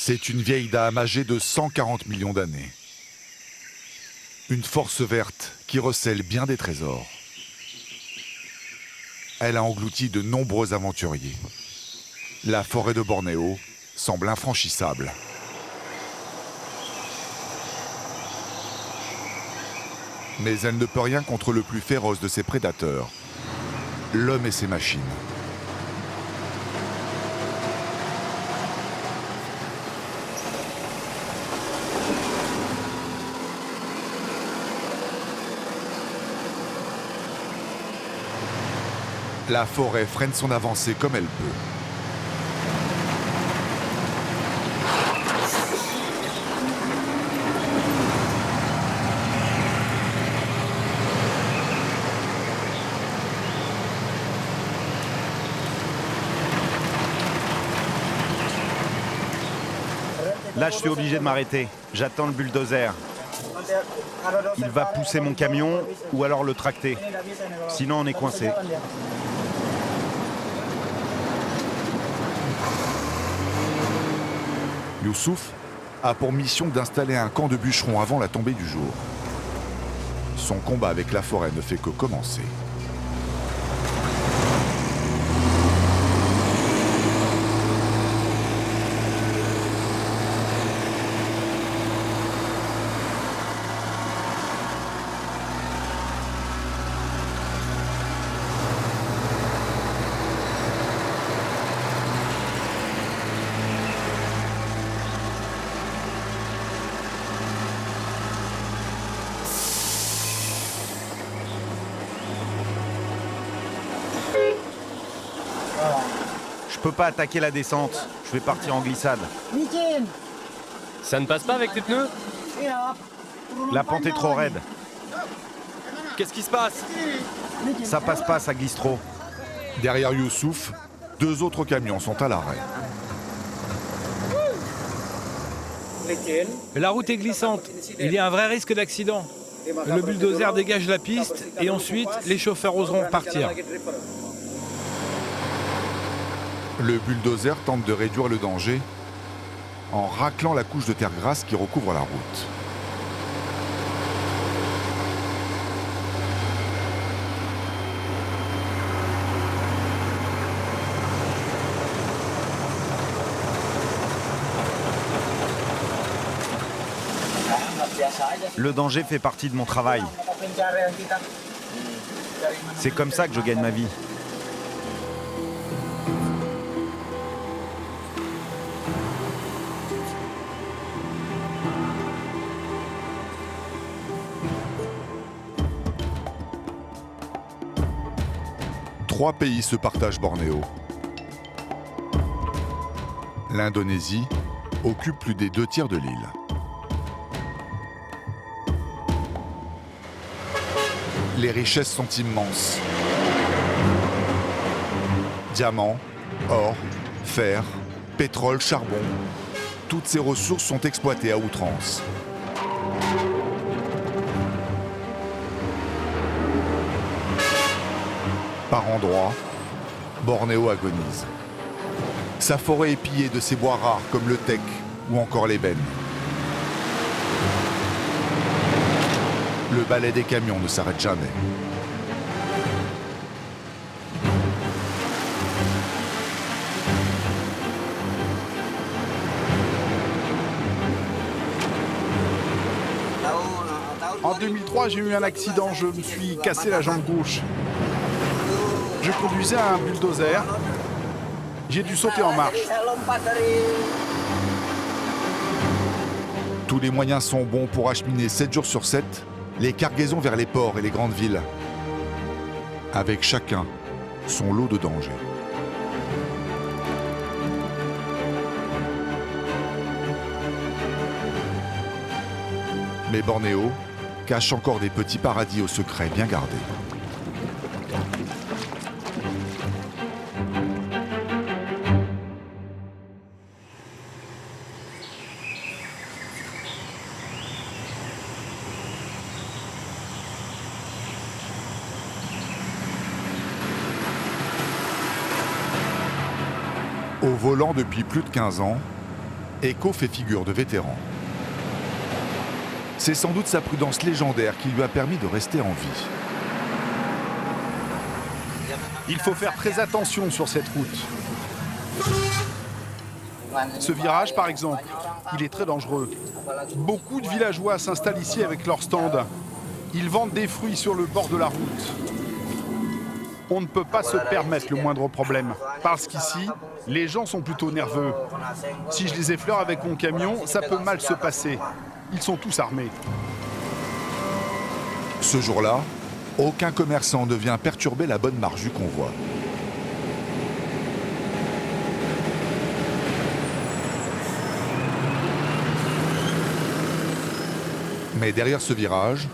C'est une vieille dame âgée de 140 millions d'années. Une force verte qui recèle bien des trésors. Elle a englouti de nombreux aventuriers. La forêt de Bornéo semble infranchissable. Mais elle ne peut rien contre le plus féroce de ses prédateurs, l'homme et ses machines. La forêt freine son avancée comme elle peut. Là, je suis obligé de m'arrêter. J'attends le bulldozer. Il va pousser mon camion ou alors le tracter. Sinon, on est coincé. Youssouf a pour mission d'installer un camp de bûcherons avant la tombée du jour. Son combat avec la forêt ne fait que commencer. Je peux pas attaquer la descente. Je vais partir en glissade. Ça ne passe pas avec tes pneus? La pente est trop raide. Qu'est-ce qui se passe? Ça passe pas, ça glisse trop. Derrière Youssouf, 2 autres camions sont à l'arrêt. La route est glissante. Il y a un vrai risque d'accident. Le bulldozer dégage la piste et ensuite, les chauffeurs oseront partir. Le bulldozer tente de réduire le danger en raclant la couche de terre grasse qui recouvre la route. Le danger fait partie de mon travail. C'est comme ça que je gagne ma vie. Trois pays se partagent Bornéo. L'Indonésie occupe plus des 2/3 de l'île. Les richesses sont immenses. Diamants, or, fer, pétrole, charbon, toutes ces ressources sont exploitées à outrance. Par endroits, Bornéo agonise. Sa forêt est pillée de ses bois rares comme le teck ou encore l'ébène. Le balai des camions ne s'arrête jamais. En 2003, j'ai eu un accident, je me suis cassé la jambe gauche. Je conduisais un bulldozer. J'ai dû sauter en marche. Tous les moyens sont bons pour acheminer 7 jours sur 7 les cargaisons vers les ports et les grandes villes, avec chacun son lot de dangers. Mais Bornéo cache encore des petits paradis aux secrets bien gardés. Au volant depuis plus de 15 ans, Echo fait figure de vétéran. C'est sans doute sa prudence légendaire qui lui a permis de rester en vie. Il faut faire très attention sur cette route. Ce virage, par exemple, il est très dangereux. Beaucoup de villageois s'installent ici avec leurs stands. Ils vendent des fruits sur le bord de la route. On ne peut pas se permettre le moindre problème, parce qu'ici, les gens sont plutôt nerveux. Si je les effleure avec mon camion, ça peut mal se passer. Ils sont tous armés. Ce jour-là, aucun commerçant ne vient perturber la bonne marche du convoi. Mais derrière ce virage,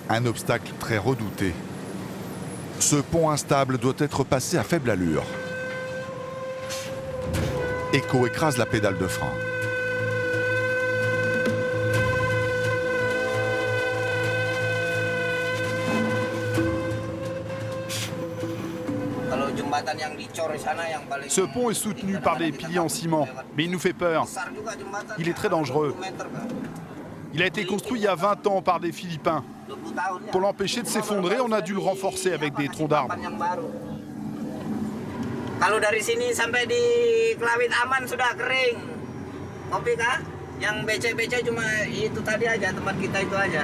un obstacle très redouté. Ce pont instable doit être passé à faible allure. Echo écrase la pédale de frein. Ce pont est soutenu par des piliers en ciment, mais il nous fait peur. Il est très dangereux. Il a été construit il y a 20 ans par des Philippins. Pour l'empêcher de s'effondrer, on a dû le renforcer avec des troncs d'arbres. Kalau dari sini sampai di Kelawit aman sudah kering. Kopi kah? Yang becek-becek cuma itu tadi aja, tempat kita itu aja.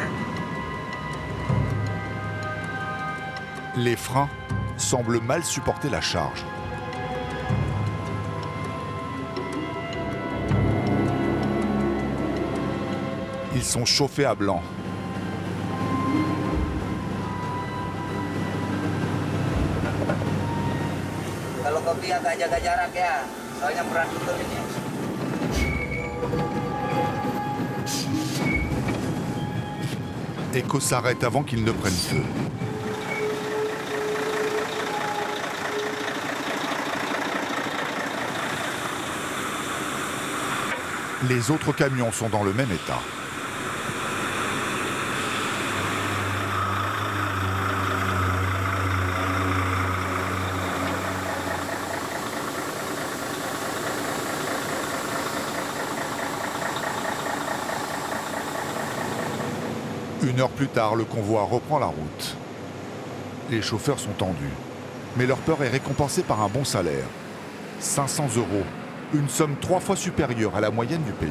Les freins semblent mal supporter la charge. Ils sont chauffés à blanc. Kalau kopi agak jaga jarak ya, soalnya berat betul ini. Echo s'arrête avant qu'ils ne prennent feu. Les autres camions sont dans le même état. Une heure plus tard, le convoi reprend la route. Les chauffeurs sont tendus, mais leur peur est récompensée par un bon salaire. 500 €, une somme 3 fois supérieure à la moyenne du pays.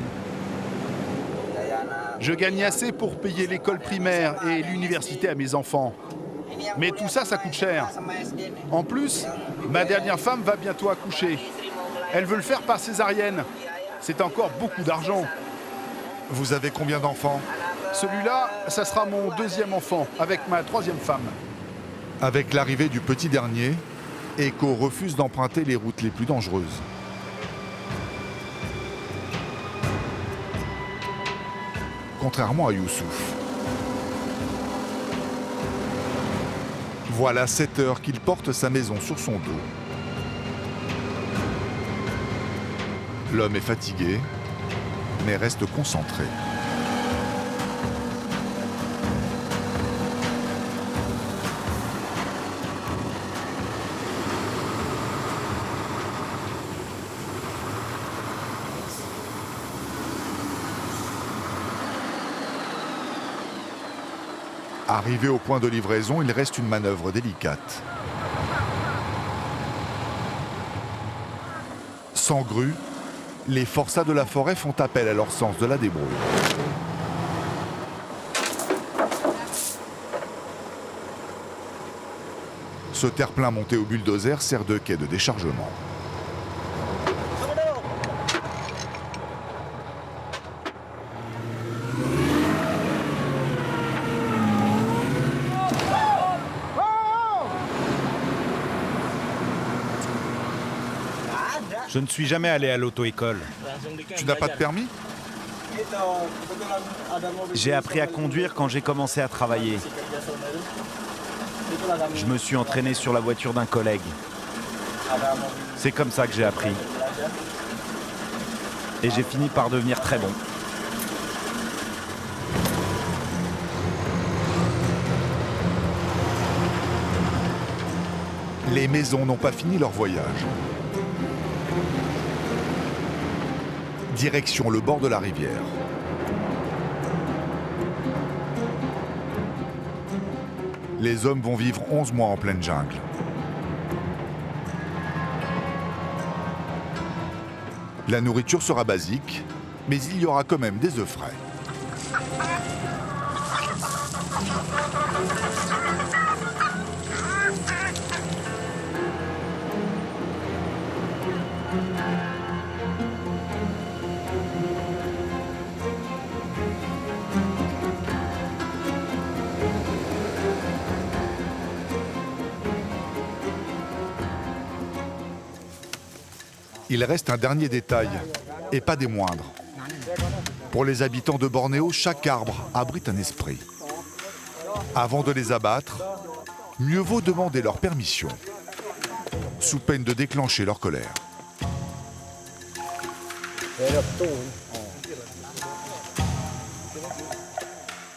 Je gagne assez pour payer l'école primaire et l'université à mes enfants. Mais tout ça, ça coûte cher. En plus, ma dernière femme va bientôt accoucher. Elle veut le faire par césarienne. C'est encore beaucoup d'argent. Vous avez combien d'enfants? Celui-là, ça sera mon deuxième enfant, avec ma troisième femme. Avec l'arrivée du petit dernier, Echo refuse d'emprunter les routes les plus dangereuses. Contrairement à Youssouf. Voilà 7 heures qu'il porte sa maison sur son dos. L'homme est fatigué, mais reste concentré. Arrivé au point de livraison, il reste une manœuvre délicate. Sans grue, les forçats de la forêt font appel à leur sens de la débrouille. Ce terre-plein monté au bulldozer sert de quai de déchargement. Je ne suis jamais allé à l'auto-école. Tu n'as pas de permis? J'ai appris à conduire quand j'ai commencé à travailler. Je me suis entraîné sur la voiture d'un collègue. C'est comme ça que j'ai appris. Et j'ai fini par devenir très bon. Les maisons n'ont pas fini leur voyage. Direction le bord de la rivière. Les hommes vont vivre 11 mois en pleine jungle. La nourriture sera basique, mais il y aura quand même des œufs frais. Il reste un dernier détail, et pas des moindres. Pour les habitants de Bornéo, chaque arbre abrite un esprit. Avant de les abattre, mieux vaut demander leur permission, sous peine de déclencher leur colère.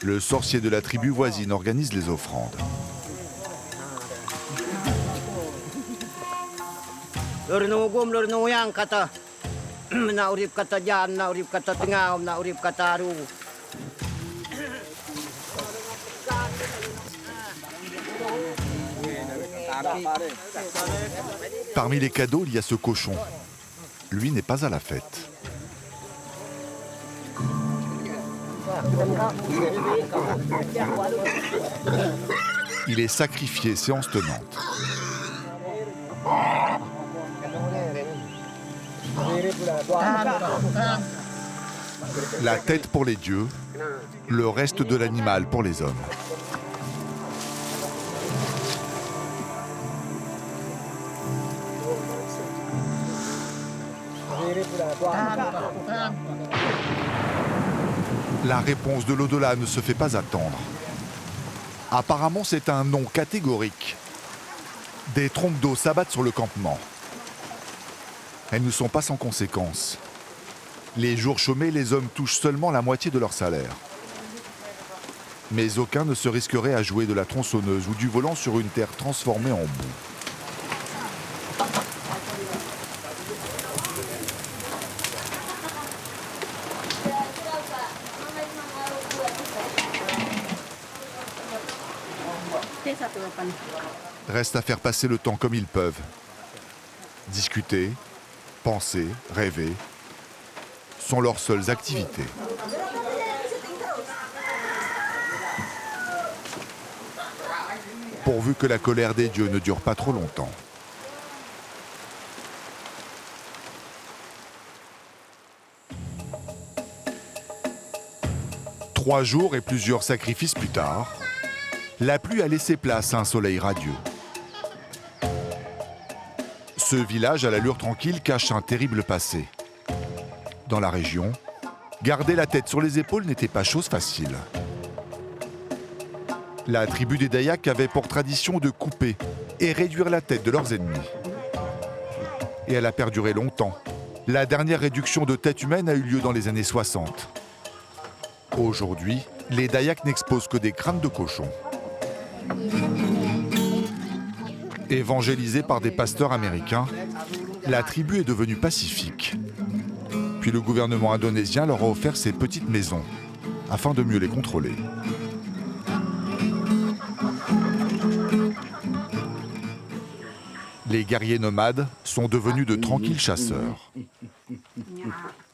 Le sorcier de la tribu voisine organise les offrandes. Lornugum lornuyang kata na urip kata jan na urip kata tengah na urip kata aru. Parmi les cadeaux, il y a ce cochon. Lui n'est pas à la fête. Il est sacrifié séance tenante. La tête pour les dieux, le reste de l'animal pour les hommes. La réponse de l'au-delà ne se fait pas attendre. Apparemment, c'est un non catégorique. Des trompes d'eau s'abattent sur le campement. Elles ne sont pas sans conséquences. Les jours chômés, les hommes touchent seulement la moitié de leur salaire. Mais aucun ne se risquerait à jouer de la tronçonneuse ou du volant sur une terre transformée en boue. Reste à faire passer le temps comme ils peuvent. Discuter, penser, rêver sont leurs seules activités. Pourvu que la colère des dieux ne dure pas trop longtemps. Trois jours et plusieurs sacrifices plus tard, la pluie a laissé place à un soleil radieux. Ce village à l'allure tranquille cache un terrible passé. Dans la région, garder la tête sur les épaules n'était pas chose facile. La tribu des Dayaks avait pour tradition de couper et réduire la tête de leurs ennemis. Et elle a perduré longtemps. La dernière réduction de tête humaine a eu lieu dans les années 60. Aujourd'hui, les Dayaks n'exposent que des crânes de cochons. Évangélisée par des pasteurs américains, la tribu est devenue pacifique. Puis le gouvernement indonésien leur a offert ces petites maisons, afin de mieux les contrôler. Les guerriers nomades sont devenus de tranquilles chasseurs.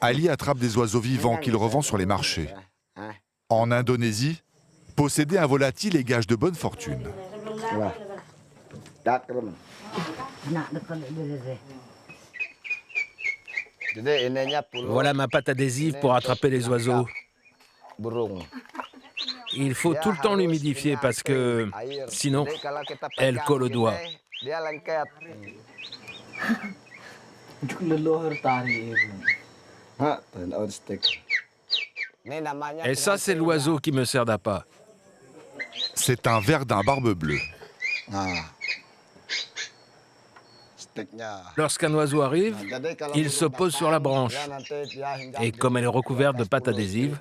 Ali attrape des oiseaux vivants qu'il revend sur les marchés. En Indonésie, posséder un volatile est gage de bonne fortune. Voilà ma pâte adhésive pour attraper les oiseaux. Il faut tout le temps l'humidifier parce que sinon, elle colle au doigt. Et ça, c'est l'oiseau qui me sert d'appât. C'est un verdun barbe bleue. Lorsqu'un oiseau arrive, il se pose sur la branche. Et comme elle est recouverte de pâte adhésive,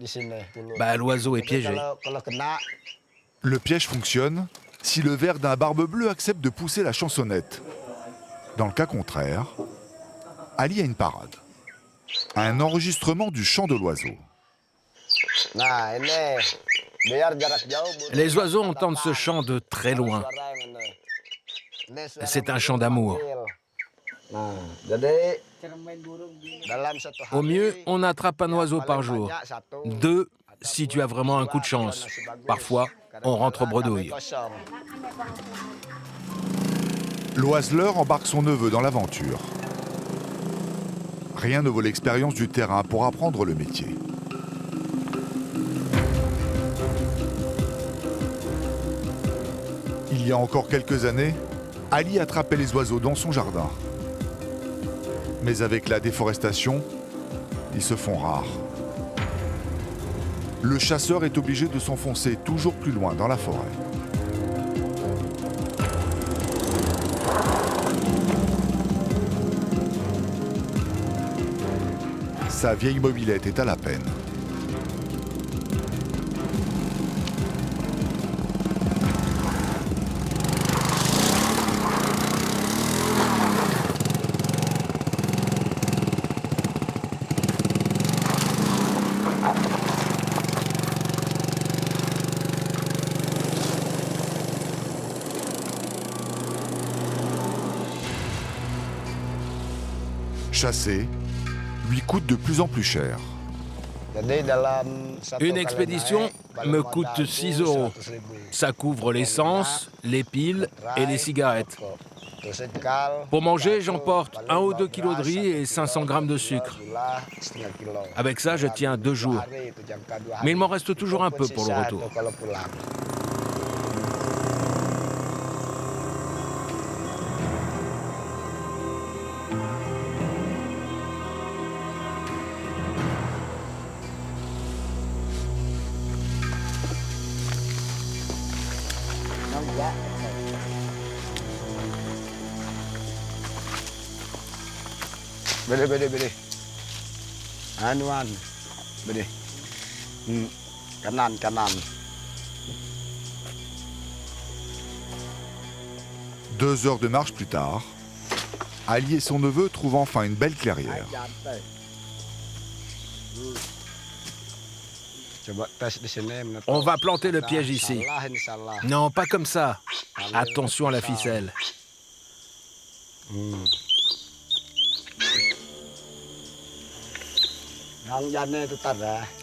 l'oiseau est piégé. Le piège fonctionne si le verdun barbe bleue accepte de pousser la chansonnette. Dans le cas contraire, Ali a une parade. Un enregistrement du chant de l'oiseau. Les oiseaux entendent ce chant de très loin. C'est un chant d'amour. Au mieux, on attrape un oiseau par jour. 2, si tu as vraiment un coup de chance. Parfois, on rentre bredouille. L'oiseleur embarque son neveu dans l'aventure. Rien ne vaut l'expérience du terrain pour apprendre le métier. Il y a encore quelques années, Ali attrapait les oiseaux dans son jardin. Mais avec la déforestation, ils se font rares. Le chasseur est obligé de s'enfoncer toujours plus loin dans la forêt. Sa vieille mobilette est à la peine. Chasser lui coûte de plus en plus cher. Une expédition me coûte 6 €. Ça couvre l'essence, les piles et les cigarettes. Pour manger, j'emporte 1 ou 2 kilos de riz et 500 grammes de sucre. Avec ça, je tiens 2 jours. Mais il m'en reste toujours un peu pour le retour. Bede. Anuan. Bede. Kanan. 2 heures de marche plus tard, Ali et son neveu trouvent enfin une belle clairière. On va planter le piège ici. Non, pas comme ça. Attention à la ficelle.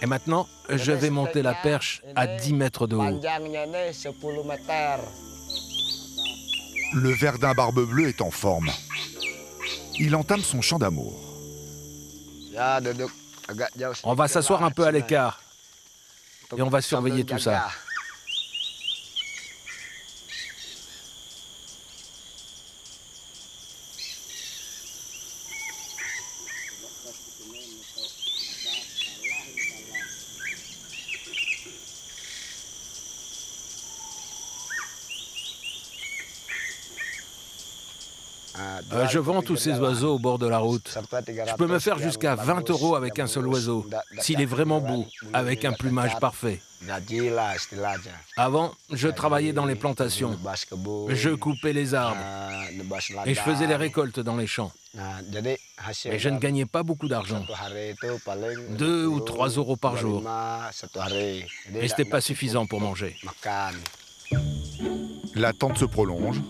Et maintenant, je vais monter la perche à 10 mètres de haut. Le Verdun barbe bleue est en forme. Il entame son chant d'amour. On va s'asseoir un peu à l'écart. Et on va surveiller tout ça. Je vends tous ces oiseaux au bord de la route. Je peux me faire jusqu'à 20 € avec un seul oiseau, s'il est vraiment beau, avec un plumage parfait. Avant, je travaillais dans les plantations. Je coupais les arbres et je faisais les récoltes dans les champs. Mais je ne gagnais pas beaucoup d'argent. 2 ou 3 € par jour. Et ce n'était pas suffisant pour manger. L'attente se prolonge.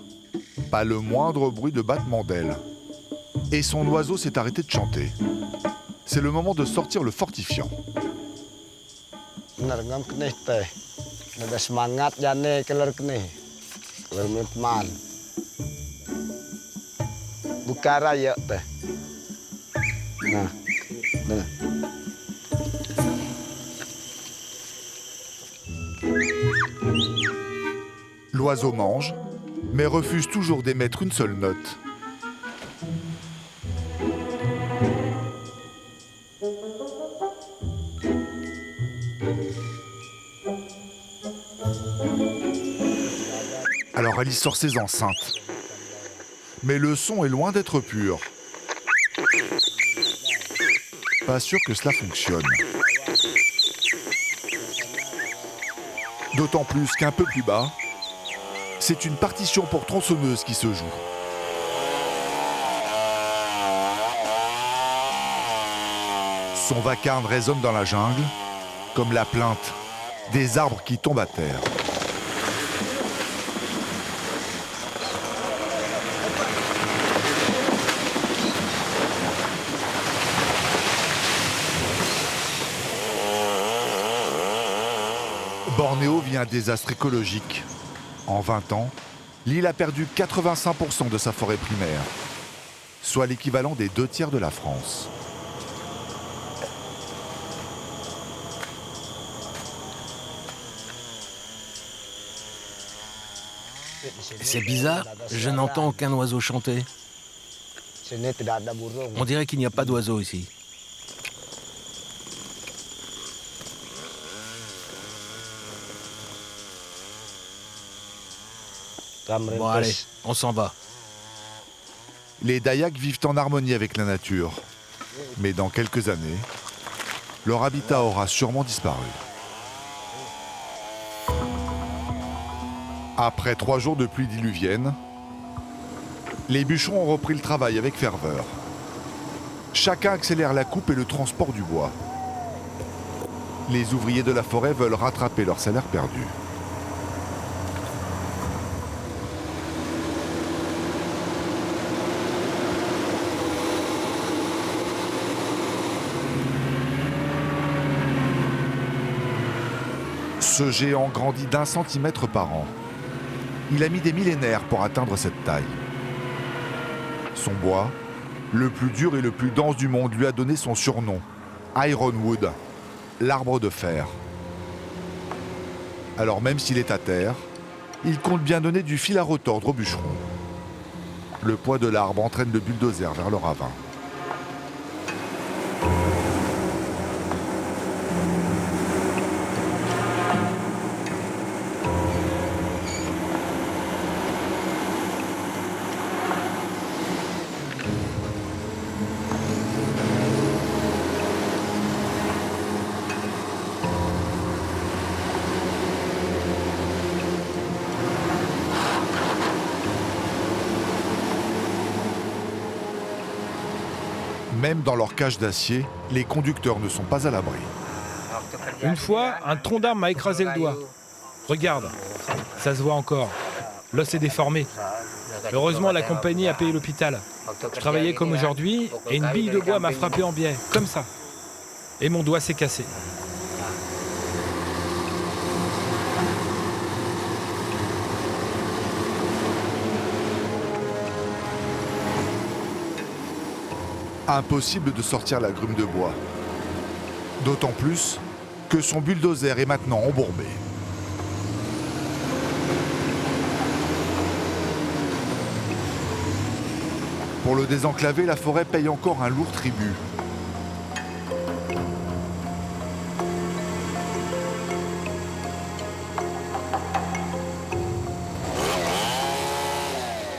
Pas le moindre bruit de battement d'ailes. Et son oiseau s'est arrêté de chanter. C'est le moment de sortir le fortifiant. L'oiseau mange, mais refuse toujours d'émettre une seule note. Alors Alice sort ses enceintes. Mais le son est loin d'être pur. Pas sûr que cela fonctionne. D'autant plus qu'un peu plus bas, c'est une partition pour tronçonneuse qui se joue. Son vacarme résonne dans la jungle, comme la plainte des arbres qui tombent à terre. Bornéo vit un désastre écologique. En 20 ans, l'île a perdu 85% de sa forêt primaire, soit l'équivalent des 2 tiers de la France. C'est bizarre, je n'entends aucun oiseau chanter. On dirait qu'il n'y a pas d'oiseaux ici. Bon allez, on s'en va. Les Dayaks vivent en harmonie avec la nature. Mais dans quelques années, leur habitat aura sûrement disparu. Après 3 jours de pluie diluvienne, les bûcherons ont repris le travail avec ferveur. Chacun accélère la coupe et le transport du bois. Les ouvriers de la forêt veulent rattraper leur salaire perdu. Ce géant grandit d'1 centimètre par an. Il a mis des millénaires pour atteindre cette taille. Son bois, le plus dur et le plus dense du monde, lui a donné son surnom, Ironwood, l'arbre de fer. Alors même s'il est à terre, il compte bien donner du fil à retordre aux bûcherons. Le poids de l'arbre entraîne le bulldozer vers le ravin. Même dans leur cage d'acier, les conducteurs ne sont pas à l'abri. Une fois, un tronc d'arbre m'a écrasé le doigt. Regarde, ça se voit encore. L'os est déformé. Heureusement, la compagnie a payé l'hôpital. Je travaillais comme aujourd'hui et une bille de bois m'a frappé en biais, comme ça. Et mon doigt s'est cassé. Impossible de sortir la grume de bois. D'autant plus que son bulldozer est maintenant embourbé. Pour le désenclaver, la forêt paye encore un lourd tribut.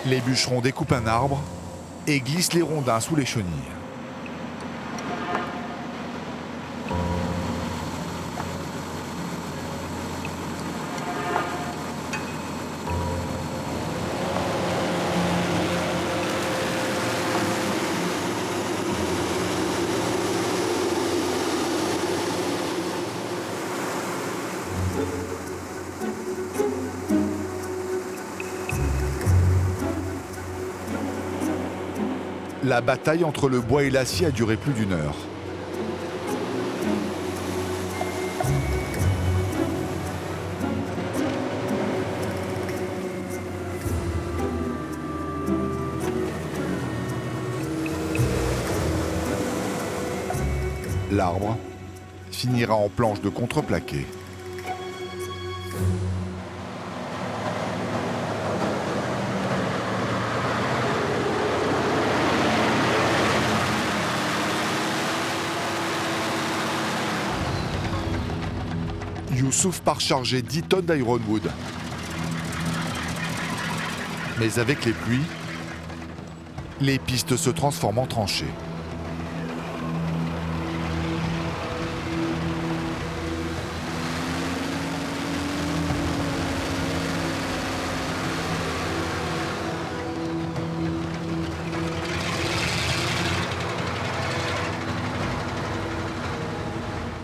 Les bûcherons découpent un arbre et glissent les rondins sous les chenilles. La bataille entre le bois et l'acier a duré plus d'1 heure. L'arbre finira en planche de contreplaqué. Youssouf part charger 10 tonnes d'Ironwood. Mais avec les pluies, les pistes se transforment en tranchées.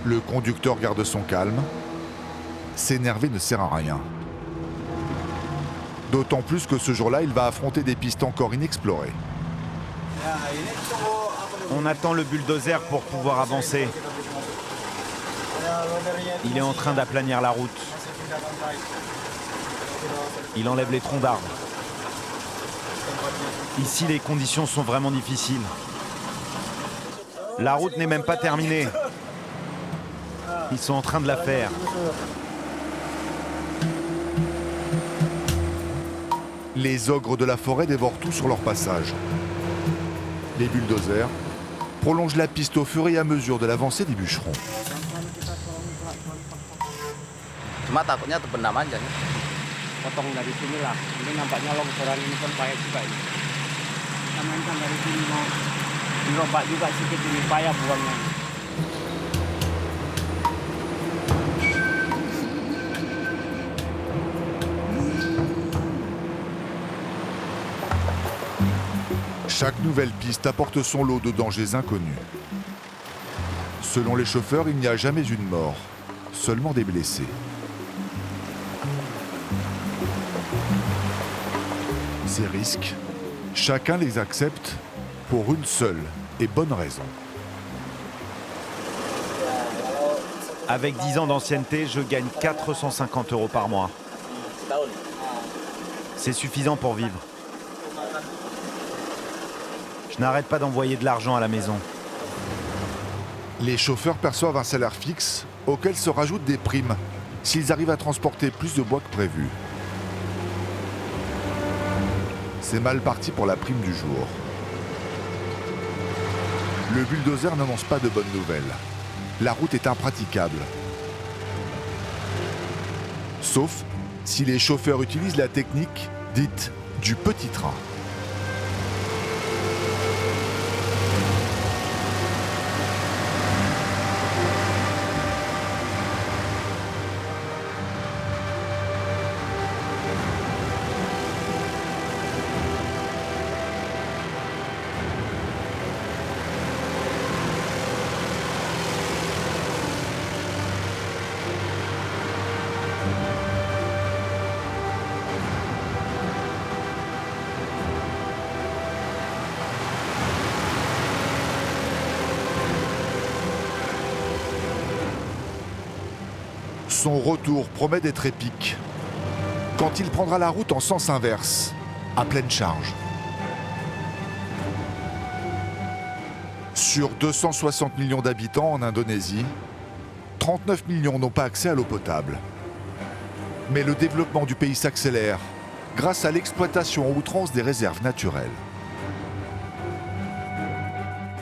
Le conducteur garde son calme. S'énerver ne sert à rien. D'autant plus que ce jour-là, il va affronter des pistes encore inexplorées. On attend le bulldozer pour pouvoir avancer. Il est en train d'aplanir la route. Il enlève les troncs d'arbres. Ici, les conditions sont vraiment difficiles. La route n'est même pas terminée. Ils sont en train de la faire. Les ogres de la forêt dévorent tout sur leur passage. Les bulldozers prolongent la piste au fur et à mesure de l'avancée des bûcherons. Cuma takutnya terpendam aja nih. Potong dari sini lah. Ini nampaknya longsoran ini kan payah juga ini. Kita mainkan dari sini mau dirobak juga sedikit ini payah buangnya. Chaque nouvelle piste apporte son lot de dangers inconnus. Selon les chauffeurs, il n'y a jamais une mort, seulement des blessés. Ces risques, chacun les accepte pour une seule et bonne raison. Avec 10 ans d'ancienneté, je gagne 450 € par mois. C'est suffisant pour vivre. Je n'arrête pas d'envoyer de l'argent à la maison. Les chauffeurs perçoivent un salaire fixe auquel se rajoutent des primes s'ils arrivent à transporter plus de bois que prévu. C'est mal parti pour la prime du jour. Le bulldozer n'annonce pas de bonnes nouvelles. La route est impraticable. Sauf si les chauffeurs utilisent la technique dite du petit train. Son retour promet d'être épique. Quand il prendra la route en sens inverse, à pleine charge. Sur 260 millions d'habitants en Indonésie, 39 millions n'ont pas accès à l'eau potable. Mais le développement du pays s'accélère grâce à l'exploitation à outrance des réserves naturelles.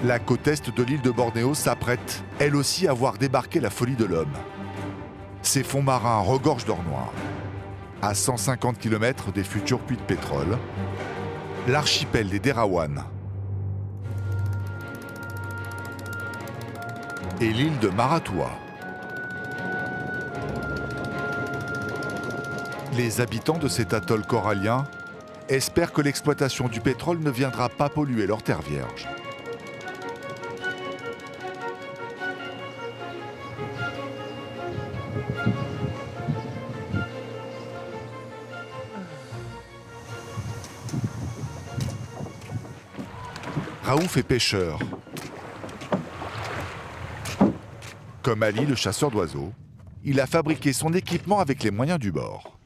La côte est de l'île de Bornéo s'apprête, elle aussi, à voir débarquer la folie de l'homme. Ces fonds marins regorgent d'or noir. À 150 km des futurs puits de pétrole, l'archipel des Derawan et l'île de Maratua. Les habitants de cet atoll corallien espèrent que l'exploitation du pétrole ne viendra pas polluer leurs terres vierges. Raouf est pêcheur. Comme Ali, le chasseur d'oiseaux, il a fabriqué son équipement avec les moyens du bord.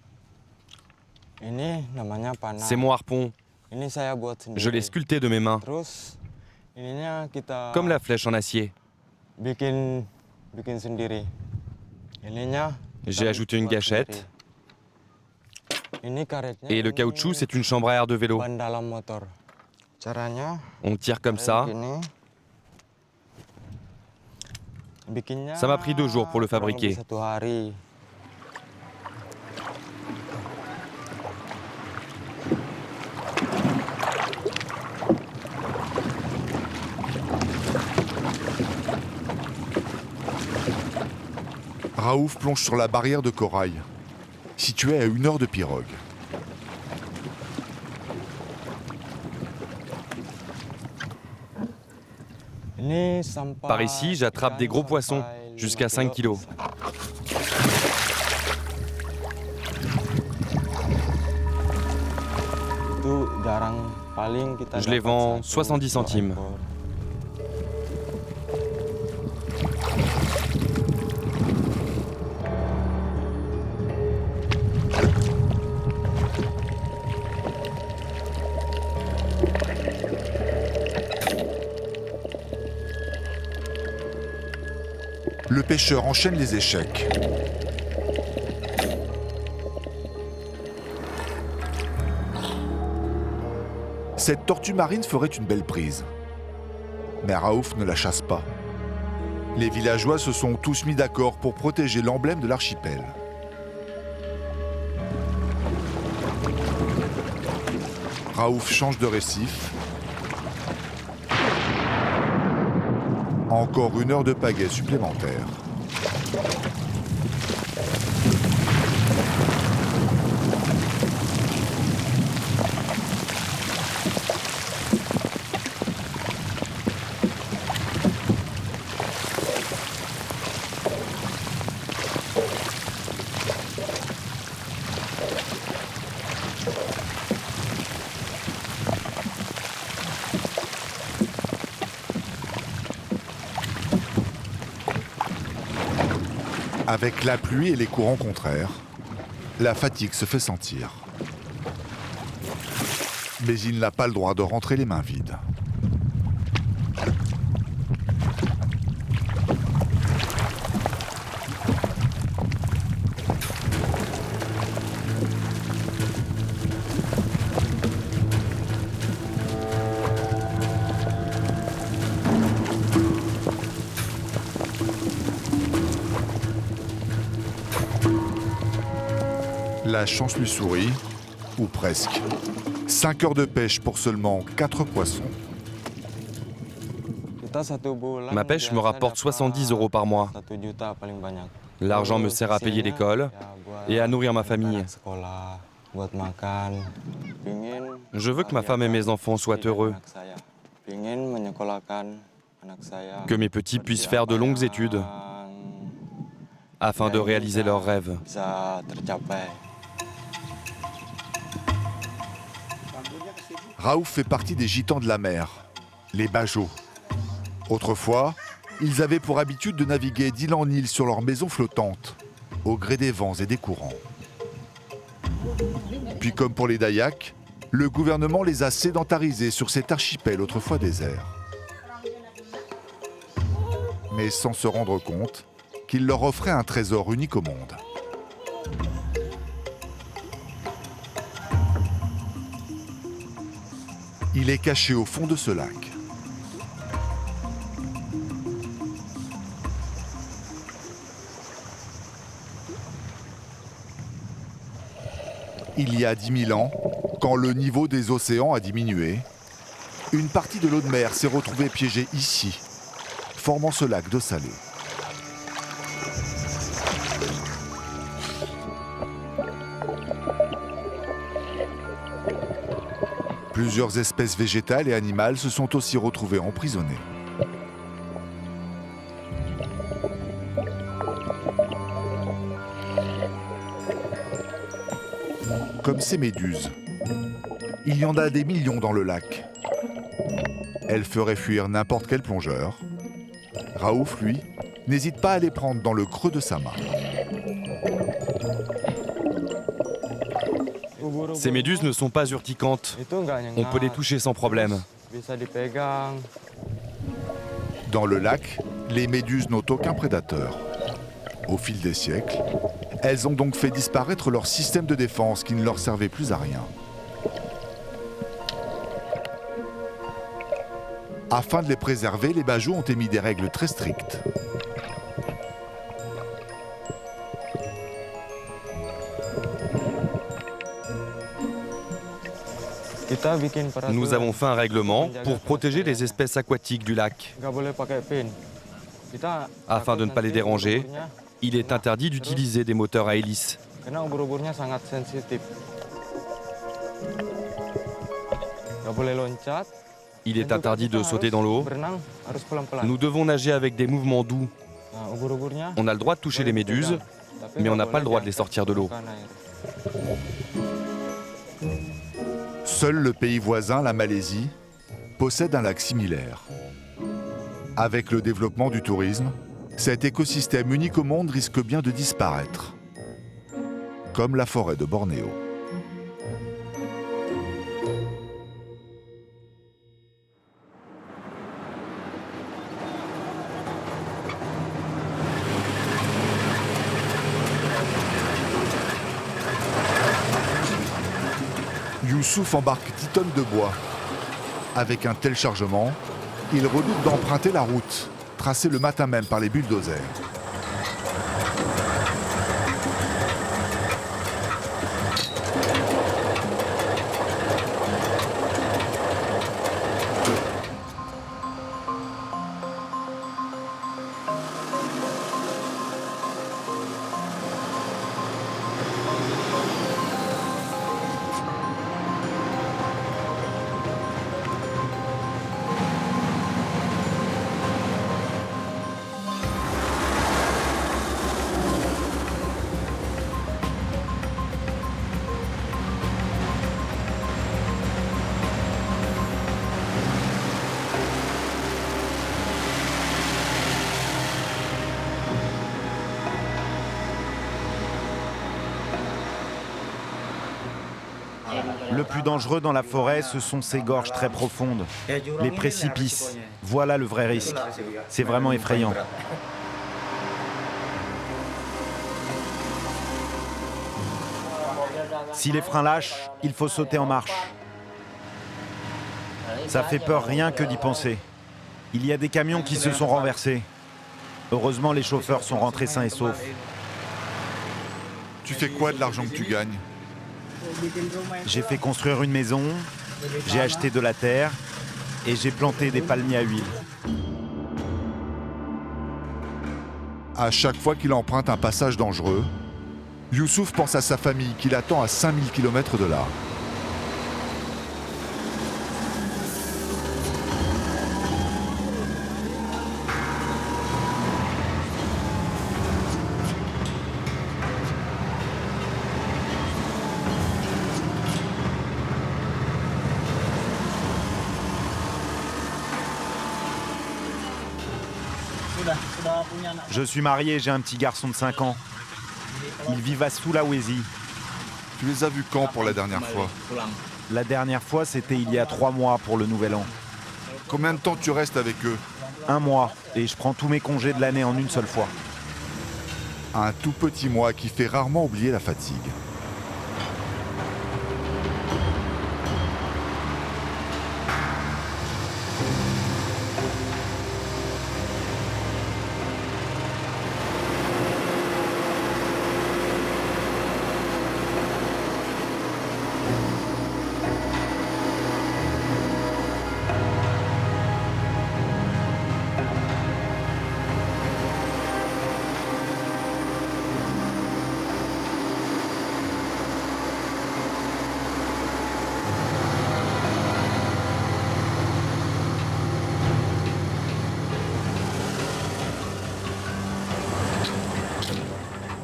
C'est mon harpon. Je l'ai sculpté de mes mains, comme la flèche en acier. J'ai ajouté une gâchette. Et le caoutchouc, c'est une chambre à air de vélo. On tire comme ça. Ça m'a pris 2 jours pour le fabriquer. Raouf plonge sur la barrière de corail, située à 1 heure de pirogue. Par ici, j'attrape des gros poissons. jusqu'à 5 kilos. Je les vends 70 centimes. Le pêcheur enchaîne les échecs. Cette tortue marine ferait une belle prise. Mais Raouf ne la chasse pas. Les villageois se sont tous mis d'accord pour protéger l'emblème de l'archipel. Raouf change de récif. Encore 1 heure de pagaie supplémentaire. Avec la pluie et les courants contraires, la fatigue se fait sentir. Mais il n'a pas le droit de rentrer les mains vides. La chance lui sourit, ou presque. 5 heures de pêche pour seulement 4 poissons. Ma pêche me rapporte 70 € par mois. L'argent me sert à payer l'école et à nourrir ma famille. Je veux que ma femme et mes enfants soient heureux. Que mes petits puissent faire de longues études afin de réaliser leurs rêves. Raouf fait partie des gitans de la mer, les Bajots. Autrefois, ils avaient pour habitude de naviguer d'île en île sur leur maison flottante, au gré des vents et des courants. Puis comme pour les Dayaks, le gouvernement les a sédentarisés sur cet archipel autrefois désert. Mais sans se rendre compte qu'il leur offrait un trésor unique au monde. Il est caché au fond de ce lac. Il y a 10 000 ans, quand le niveau des océans a diminué, une partie de l'eau de mer s'est retrouvée piégée ici, formant ce lac d'eau salée. Plusieurs espèces végétales et animales se sont aussi retrouvées emprisonnées. Comme ces méduses. Il y en a des millions dans le lac. Elles feraient fuir n'importe quel plongeur. Raouf, lui, n'hésite pas à les prendre dans le creux de sa main. Ces méduses ne sont pas urticantes. On peut les toucher sans problème. Dans le lac, les méduses n'ont aucun prédateur. Au fil des siècles, elles ont donc fait disparaître leur système de défense qui ne leur servait plus à rien. Afin de les préserver, les Bajots ont émis des règles très strictes. Nous avons fait un règlement pour protéger les espèces aquatiques du lac. Afin de ne pas les déranger, il est interdit d'utiliser des moteurs à hélice. Il est interdit de sauter dans l'eau. Nous devons nager avec des mouvements doux On a le droit de toucher les méduses, mais on n'a pas le droit de les sortir de l'eau. Seul le pays voisin, la Malaisie, possède un lac similaire. Avec le développement du tourisme, cet écosystème unique au monde risque bien de disparaître, comme la forêt de Bornéo. Youssouf embarque 10 tonnes de bois. Avec un tel chargement, il redoute d'emprunter la route, tracée le matin même par les bulldozers. Le plus dangereux dans la forêt, ce sont ces gorges très profondes. Les précipices, voilà le vrai risque. C'est vraiment effrayant. Si les freins lâchent, il faut sauter en marche. Ça fait peur rien que d'y penser. Il y a des camions qui se sont renversés. Heureusement, les chauffeurs sont rentrés sains et saufs. Tu fais quoi de l'argent que tu gagnes? J'ai fait construire une maison, j'ai acheté de la terre et j'ai planté des palmiers à huile. À chaque fois qu'il emprunte un passage dangereux, Youssouf pense à sa famille qui l'attend à 5000 km de là. Je suis marié, j'ai un petit garçon de 5 ans. Ils vivent à Sulawesi. Tu les as vus quand pour la dernière fois? La dernière fois, c'était il y a 3 mois pour le Nouvel An. Combien de temps tu restes avec eux? 1 mois, et je prends tous mes congés de l'année en une seule fois. Un tout petit mois qui fait rarement oublier la fatigue.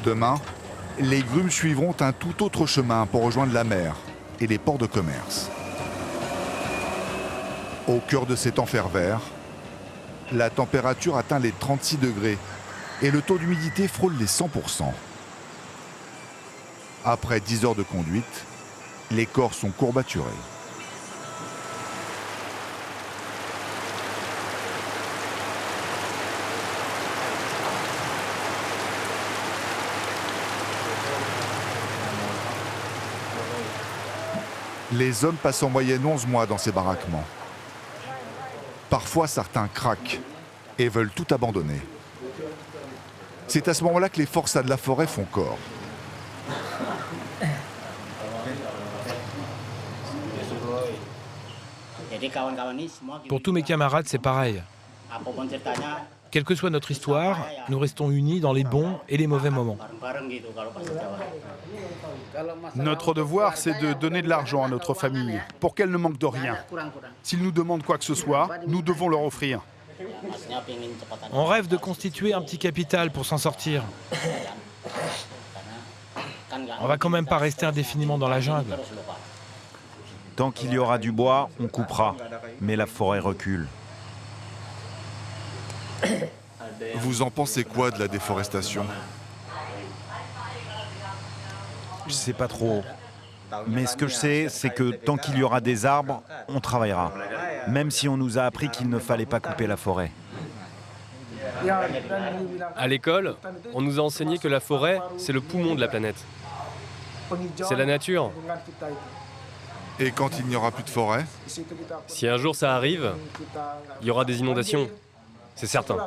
Demain, les grumes suivront un tout autre chemin pour rejoindre la mer et les ports de commerce. Au cœur de cet enfer vert, la température atteint les 36 degrés et le taux d'humidité frôle les 100%. Après 10 heures de conduite, les corps sont courbaturés. Les hommes passent en moyenne 11 mois dans ces baraquements. Parfois, certains craquent et veulent tout abandonner. C'est à ce moment-là que les forçats de la forêt font corps. Pour tous mes camarades, c'est pareil. Quelle que soit notre histoire, nous restons unis dans les bons et les mauvais moments. Notre devoir, c'est de donner de l'argent à notre famille pour qu'elle ne manque de rien. S'ils nous demandent quoi que ce soit, nous devons leur offrir. On rêve de constituer un petit capital pour s'en sortir. On va quand même pas rester indéfiniment dans la jungle. Tant qu'il y aura du bois, on coupera. Mais la forêt recule. Vous en pensez quoi de la déforestation? Je sais pas trop. Mais ce que je sais, c'est que tant qu'il y aura des arbres, on travaillera. Même si on nous a appris qu'il ne fallait pas couper la forêt. À l'école, on nous a enseigné que la forêt, c'est le poumon de la planète. C'est la nature. Et quand il n'y aura plus de forêt? Si un jour ça arrive, il y aura des inondations. C'est certain.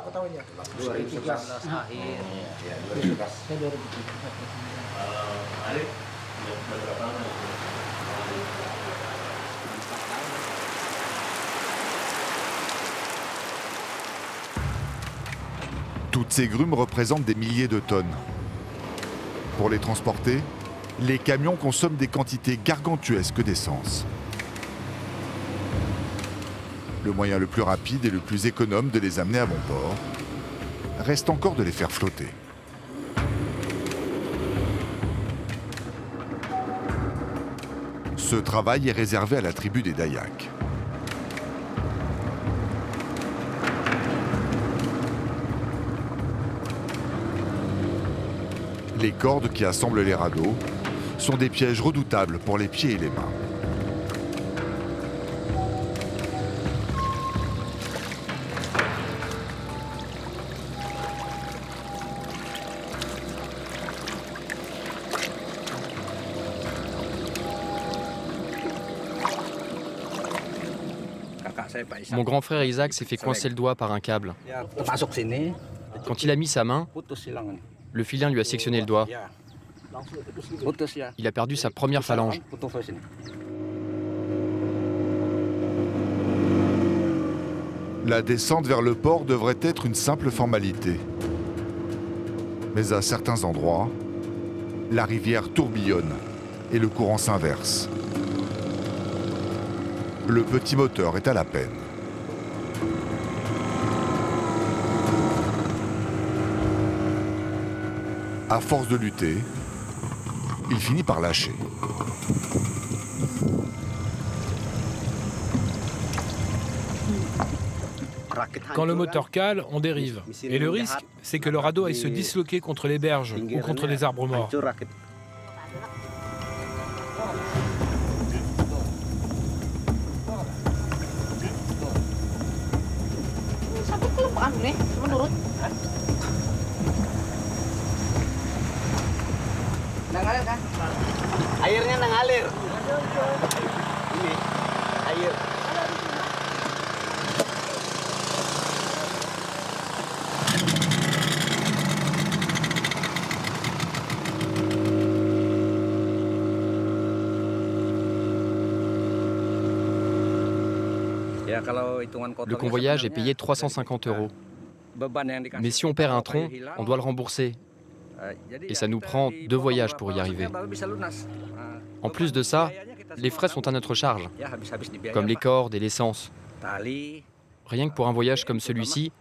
Toutes ces grumes représentent des milliers de tonnes. Pour les transporter, les camions consomment des quantités gargantuesques d'essence. Le moyen le plus rapide et le plus économe de les amener à bon port reste encore de les faire flotter. Ce travail est réservé à la tribu des Dayaks. Les cordes qui assemblent les radeaux sont des pièges redoutables pour les pieds et les mains. Mon grand frère Isaac s'est fait coincer le doigt par un câble. Quand il a mis sa main, le filin lui a sectionné le doigt. Il a perdu sa première phalange. La descente vers le port devrait être une simple formalité. Mais à certains endroits, la rivière tourbillonne et le courant s'inverse. Le petit moteur est à la peine. À force de lutter, il finit par lâcher. Quand le moteur cale, on dérive. Et le risque, c'est que le radeau aille se disloquer contre les berges ou contre les arbres morts. Airnya nangalir. Ini air. Le convoyage est payé 350 €. Mais si on perd un tronc, on doit le rembourser. Et ça nous prend 2 voyages pour y arriver. En plus de ça, les frais sont à notre charge, comme les cordes et l'essence. Rien que pour un voyage comme celui-ci,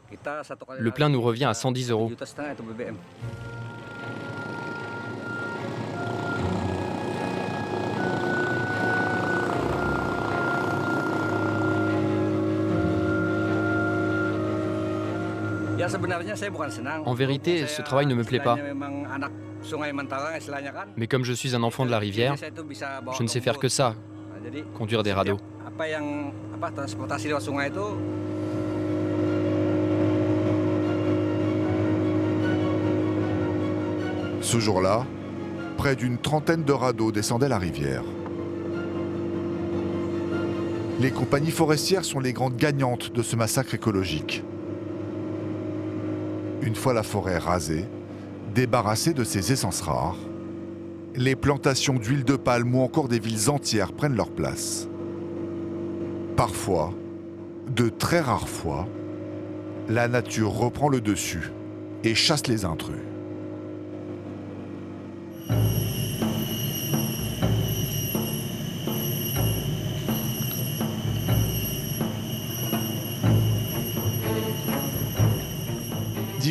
le plein nous revient à 110 €. En vérité, ce travail ne me plaît pas. Mais comme je suis un enfant de la rivière, je ne sais faire que ça, conduire des radeaux. Ce jour-là, près d'une trentaine de radeaux descendaient la rivière. Les compagnies forestières sont les grandes gagnantes de ce massacre écologique. Une fois la forêt rasée, débarrassée de ses essences rares, les plantations d'huile de palme ou encore des villes entières prennent leur place. Parfois, de très rares fois, la nature reprend le dessus et chasse les intrus.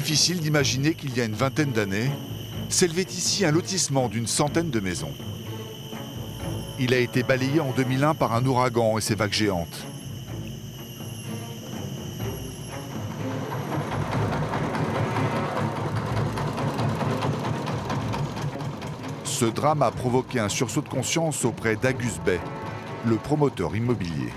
difficile d'imaginer qu'il y a une vingtaine d'années, s'élevait ici un lotissement d'une centaine de maisons. Il a été balayé en 2001 par un ouragan et ses vagues géantes. Ce drame a provoqué un sursaut de conscience auprès d'Agus Bay, le promoteur immobilier.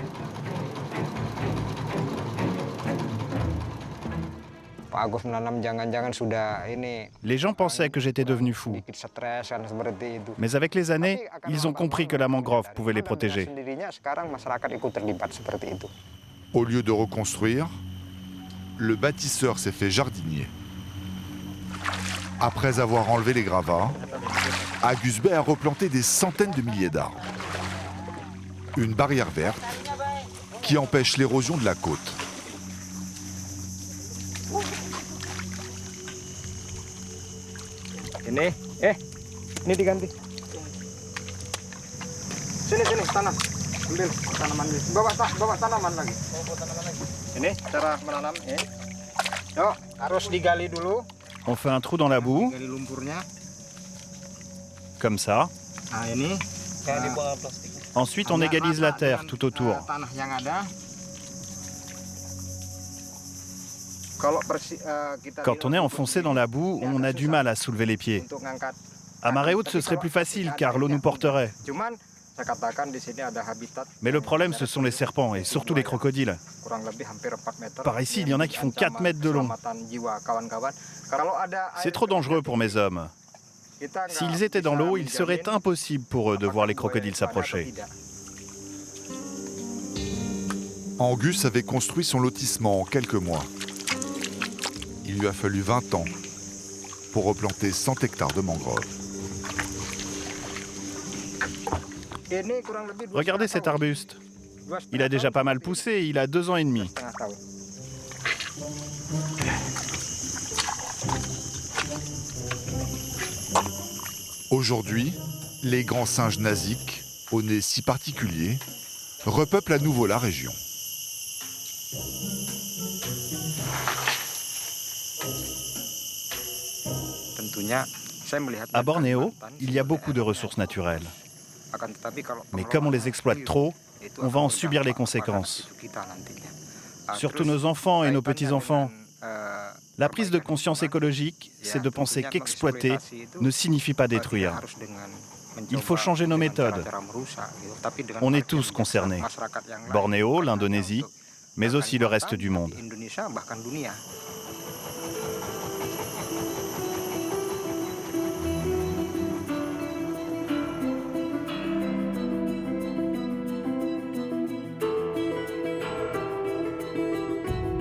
Les gens pensaient que j'étais devenu fou. Mais avec les années, ils ont compris que la mangrove pouvait les protéger. Au lieu de reconstruire, le bâtisseur s'est fait jardinier. Après avoir enlevé les gravats, Agus Bay a replanté des centaines de milliers d'arbres. Une barrière verte qui empêche l'érosion de la côte. Ini diganti. Sini tanam. Ambil tanaman ini. Bawa tanaman lagi. Ini cara menanam ya. Yuk, harus digali dulu. On fait un trou dans la boue, Gali lumpurnya. comme ça. Nah, ini. Ensuite, on égalise la terre tout autour. Tanah yang ada. Quand on est enfoncé dans la boue, on a du mal à soulever les pieds. À marée haute, ce serait plus facile car l'eau nous porterait. Mais le problème, ce sont les serpents et surtout les crocodiles. Par ici, il y en a qui font 4 mètres de long. C'est trop dangereux pour mes hommes. S'ils étaient dans l'eau, il serait impossible pour eux de voir les crocodiles s'approcher. Angus avait construit son lotissement en quelques mois. Il lui a fallu 20 ans pour replanter 100 hectares de mangroves. Regardez cet arbuste. Il a déjà pas mal poussé et il a 2 ans et demi. Aujourd'hui, les grands singes nasiques, au nez si particulier, repeuplent à nouveau la région. À Bornéo, il y a beaucoup de ressources naturelles. Mais comme on les exploite trop, on va en subir les conséquences. Surtout nos enfants et nos petits-enfants. La prise de conscience écologique, c'est de penser qu'exploiter ne signifie pas détruire. Il faut changer nos méthodes. On est tous concernés. Bornéo, l'Indonésie, mais aussi le reste du monde.